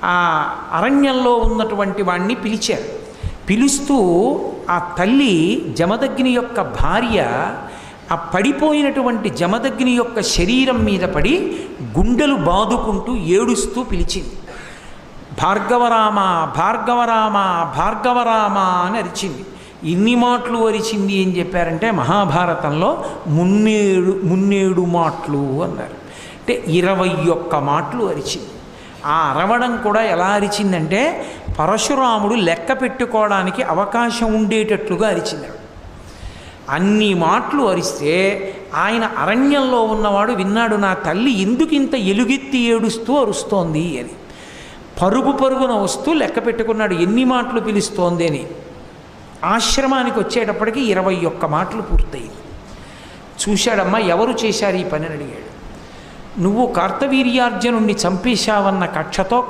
ఆ అరణ్యంలో ఉన్నటువంటి వాణ్ణి పిలిచారు. పిలుస్తూ ఆ తల్లి జమదగ్ని యొక్క భార్య ఆ పడిపోయినటువంటి జమదగ్ని యొక్క శరీరం మీద పడి గుండెలు బాదుకుంటూ ఏడుస్తూ పిలిచింది. భార్గవరామ భార్గవరామ భార్గవరామ అని అరిచింది. ఇన్ని మాటలు అరిచింది ఏం చెప్పారంటే మహాభారతంలో మున్నేడు మాటలు అన్నారు. అంటే 21 మాటలు అరిచింది. ఆ అరవడం కూడా ఎలా అరిచిందంటే పరశురాముడు లెక్క పెట్టుకోవడానికి అవకాశం ఉండేటట్లుగా అరిచింది. అన్ని మాటలు అరిస్తే ఆయన అరణ్యంలో ఉన్నవాడు విన్నాడు, నా తల్లి ఎందుకు ఇంత ఎలుగెత్తి ఏడుస్తూ అరుస్తోంది అని. పరుగు పరుగున వస్తూ లెక్క పెట్టుకున్నాడు ఎన్ని మాటలు పిలుస్తోంది అని. ఆశ్రమానికి వచ్చేటప్పటికి 21 మాటలు పూర్తయింది. చూశాడమ్మా, ఎవరు చేశారు ఈ పని అని అడిగాడు. నువ్వు కార్తవీర్యార్జునుణ్ణి చంపేశావన్న కక్షతో